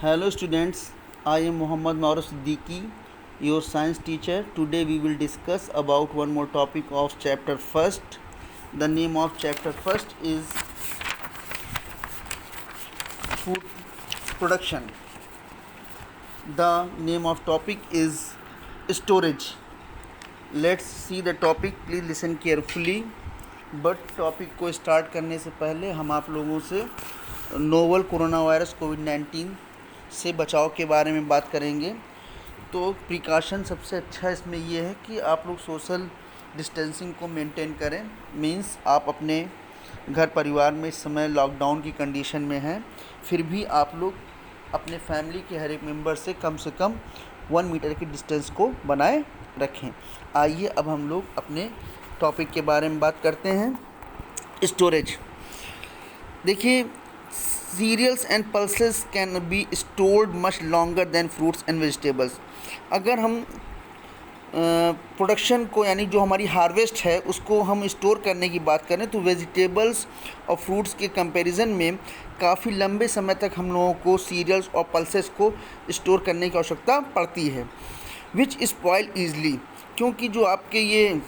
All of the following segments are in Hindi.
Hello students, I am Muhammad Maurus Siddiqui, your science teacher. Today we will discuss about one more topic of chapter first. The name of chapter first is food production. The name of topic is storage. Let's see the topic. Please listen carefully. But topic को स्टार्ट करने से पहले हम आप लोगों से नोवल कोरोना वायरस कोविड-19 से बचाव के बारे में बात करेंगे। तो प्रिकॉशन सबसे अच्छा इसमें ये है कि आप लोग सोशल डिस्टेंसिंग को मेंटेन करें। मींस आप अपने घर परिवार में इस समय लॉकडाउन की कंडीशन में हैं, फिर भी आप लोग अपने फैमिली के हर एक मेंबर से कम 1 मीटर की डिस्टेंस को बनाए रखें। आइए अब हम लोग अपने टॉपिक के बारे में बात करते हैं। स्टोरेज। देखिए, cereals and pulses can be stored much longer than fruits and vegetables. अगर हम प्रोडक्शन को यानी जो हमारी हार्वेस्ट है उसको हम स्टोर करने की बात करें तो वेजिटेबल्स और फ्रूट्स के कंपैरिजन में काफ़ी लंबे समय तक हम लोगों को सीरियल्स और पल्सेस को स्टोर करने की आवश्यकता पड़ती है, विच स्पॉइल ईजली। क्योंकि जो आपके ये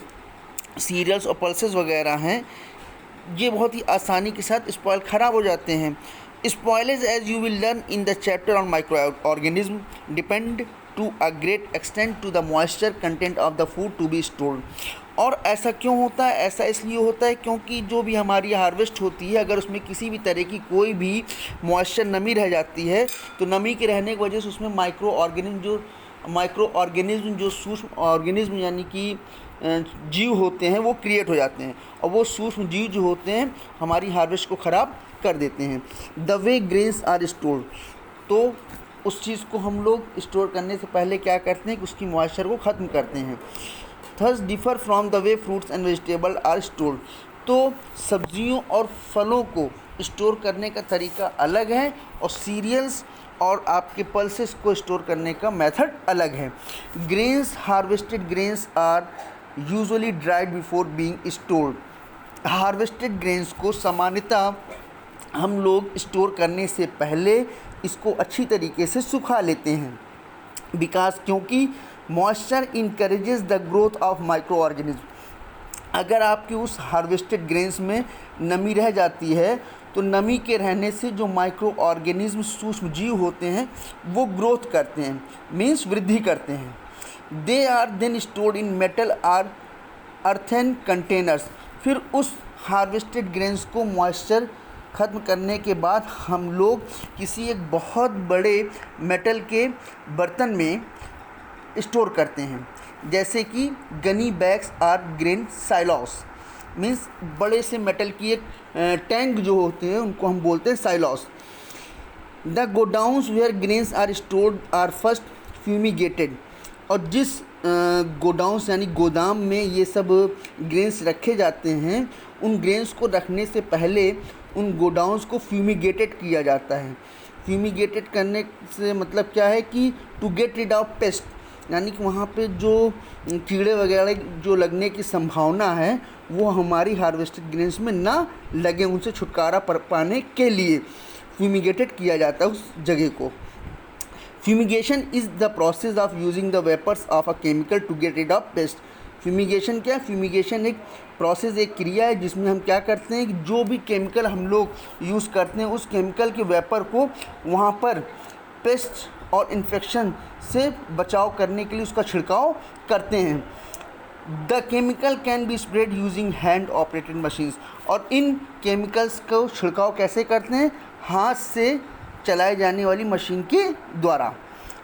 सीरियल्स और पल्सेस वगैरह हैं ये बहुत ही आसानी के साथ स्पॉइल ख़राब हो जाते हैं। Spoilage as you will learn in the chapter on microorganism depend to a great extent to the moisture content of the food to be stored. और ऐसा क्यों होता है? ऐसा इसलिए होता है क्योंकि जो भी हमारी हार्वेस्ट होती है अगर उसमें किसी भी तरह की कोई भी मॉइस्चर नमी रह जाती है तो नमी के रहने की वजह से उसमें माइक्रो ऑर्गेनिज्म जो सूक्ष्म ऑर्गेनिज्म यानी कि जीव होते हैं वो क्रिएट हो जाते हैं और वो सूक्ष्म जीव जो होते हैं हमारी हार्वेस्ट को ख़राब कर देते हैं। The way grains are stored, तो उस चीज़ को हम लोग स्टोर करने से पहले क्या करते हैं कि उसकी मॉइस्चर को ख़त्म करते हैं। Thus differ from the way fruits and vegetable are stored, तो सब्जियों और फलों को स्टोर करने का तरीका अलग है और सीरियल्स और आपके पल्सेस को स्टोर करने का मेथड अलग है। Grains, harvested grains are usually dried before being stored. Harvested grains को सामान्यतः हम लोग स्टोर करने से पहले इसको अच्छी तरीके से सुखा लेते हैं। बिकॉज क्योंकि moisture encourages the growth of micro organism. अगर आपके उस हार्वेस्टेड ग्रेन्स में नमी रह जाती है तो नमी के रहने से जो माइक्रो ऑर्गेनिज्म सूक्ष्म जीव होते हैं वो ग्रोथ करते हैं, मीन्स वृद्धि करते हैं। They are then stored in metal or earthen containers. फिर उस हार्वेस्टेड ग्रेन्स को मॉइस्चर ख़त्म करने के बाद हम लोग किसी एक बहुत बड़े मेटल के बर्तन में स्टोर करते हैं, जैसे कि gunny bags or grain silos. Means बड़े से मेटल की एक टैंक जो होते हैं उनको हम बोलते हैं silos. The godowns where grains are stored are first fumigated, और जिस गोडाउन्स यानी गोदाम में ये सब ग्रेन्स रखे जाते हैं उन ग्रेन्स को रखने से पहले उन गोडाउन्स को फ्यूमिगेटेड किया जाता है। फ्यूमिगेटेड करने से मतलब क्या है कि to get rid of pest, यानी कि वहाँ पे जो कीड़े वगैरह जो लगने की संभावना है वो हमारी हार्वेस्टेड ग्रेन्स में ना लगे, उनसे छुटकारा पाने के लिए फ्यूमिगेटेड किया जाता है उस जगह को। Fumigation is the process of using the vapours of a chemical to get rid of pest. Fumigation क्या है? फ्यूमिगेशन एक प्रोसेस, एक क्रिया है जिसमें हम क्या करते हैं कि जो भी केमिकल हम लोग यूज़ करते हैं उस केमिकल के वेपर को वहाँ पर पेस्ट और इन्फेक्शन से बचाव करने के लिए उसका छिड़काव करते हैं। The chemical can be spread using hand operated machines, और इन केमिकल्स को छिड़काव कैसे करते हैं? हाथ से चलाए जाने वाली मशीन के द्वारा।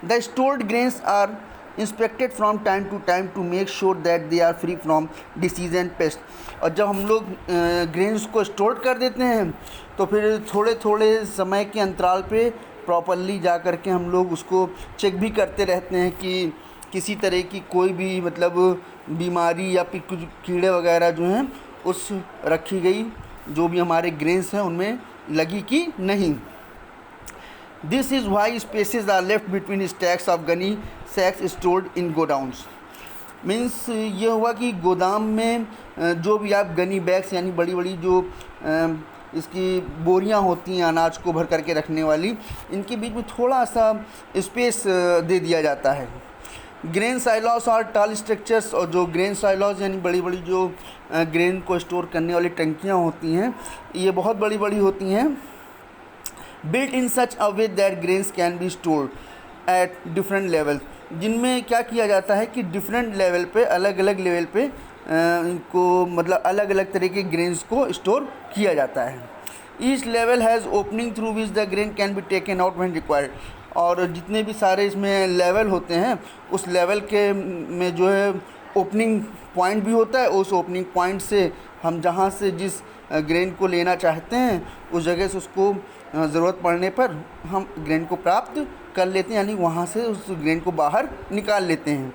The stored grains are inspected from time to time to make sure that they are free from disease and pest. और जब हम लोग ग्रेन्स को स्टोर कर देते हैं तो फिर थोड़े थोड़े समय के अंतराल पे प्रॉपरली जा कर के हम लोग उसको चेक भी करते रहते हैं कि किसी तरह की कोई भी मतलब बीमारी या फिर कुछ कीड़े वगैरह जो हैं उस रखी गई जो भी हमारे ग्रेन्स हैं उनमें लगी कि नहीं। This is why spaces are left between stacks of gunny sacks stored in godowns. Means ये हुआ कि गोदाम में जो भी आप गनी बैग्स यानी बड़ी बड़ी जो इसकी बोरियां होती हैं अनाज को भर करके रखने वाली, इनके बीच में थोड़ा सा स्पेस दे दिया जाता है। ग्रेन साइलॉस और टॉल स्ट्रक्चर्स, और जो ग्रेन साइलॉस यानी बड़ी बड़ी जो ग्रेन को स्टोर करने वाली टंकियाँ होती हैं, ये बहुत बड़ी बड़ी होती हैं। Built in such a way that grains can be stored at different level, जिनमें क्या किया जाता है कि डिफरेंट लेवल पे, अलग अलग लेवल पे इनको मतलब अलग अलग तरह के ग्रेन्स को स्टोर किया जाता है। Each level has opening through which the grain can be taken out when required, और जितने भी सारे इसमें लेवल होते हैं उस लेवल के में जो है ओपनिंग पॉइंट भी होता है। उस ओपनिंग पॉइंट से हम जहाँ से जिस ग्रेन को लेना चाहते हैं उस जगह से उसको ज़रूरत पड़ने पर हम ग्रेन को प्राप्त कर लेते हैं, यानी वहाँ से उस ग्रेन को बाहर निकाल लेते हैं।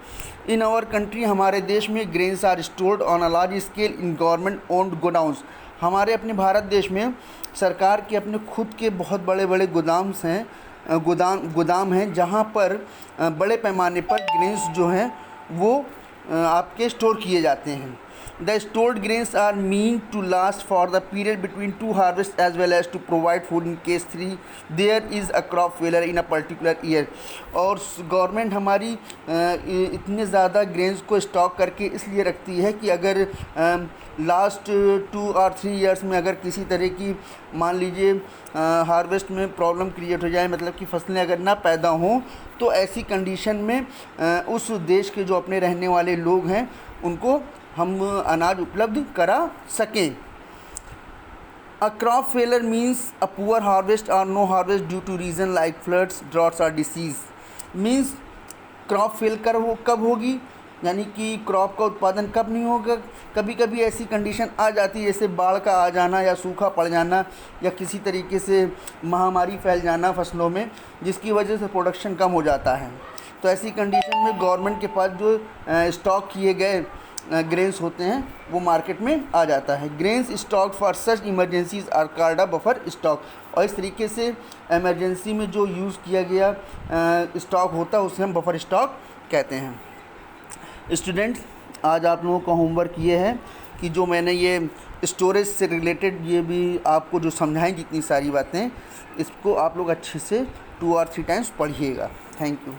इन आवर कंट्री, हमारे देश में grains are stored on a large scale in government owned godowns, हमारे अपने भारत देश में सरकार के अपने खुद के बहुत बड़े बड़े गोदाम्स हैं, गोदाम हैं, जहाँ पर बड़े पैमाने पर ग्रेन्स जो हैं वो आपके स्टोर किए जाते हैं। The stored grains are mean to last for the period between two harvest as well as to provide food in case there is a crop failure in a particular year. और गवर्नमेंट हमारी इतने ज़्यादा ग्रेन्स को स्टॉक करके इसलिए रखती है कि अगर लास्ट 2 और 3 ईयर्स में अगर किसी तरह की मान लीजिए हार्वेस्ट में प्रॉब्लम क्रिएट हो जाए, मतलब कि फसलें अगर ना पैदा हों, तो ऐसी कंडीशन में उस देश के जो अपने रहने वाले लोग हैं उनको हम अनाज उपलब्ध करा सकें। A crop failure means a poor harvest और no harvest due to reason like floods, droughts और डिसीज़। मीन्स क्रॉप फेल कर वो कब होगी, यानी कि क्रॉप का उत्पादन कब नहीं होगा। कभी कभी ऐसी कंडीशन आ जाती है जैसे बाढ़ का आ जाना या सूखा पड़ जाना या किसी तरीके से महामारी फैल जाना फसलों में, जिसकी वजह से प्रोडक्शन कम हो जाता है। तो ऐसी कंडीशन में गवर्नमेंट के पास जो स्टॉक किए गए ग्रेन्स होते हैं वो मार्केट में आ जाता है। Grains stock for such emergencies are called a buffer stock, और इस तरीके से इमरजेंसी में जो यूज़ किया गया स्टॉक होता है उसे हम बफर स्टॉक कहते हैं। स्टूडेंट्स, आज आप लोगों का होमवर्क ये है कि जो मैंने ये स्टोरेज से रिलेटेड ये भी आपको जो समझाएं जितनी सारी बातें, इसको आप लोग अच्छे से 2 और 3 टाइम्स पढ़िएगा। Thank you.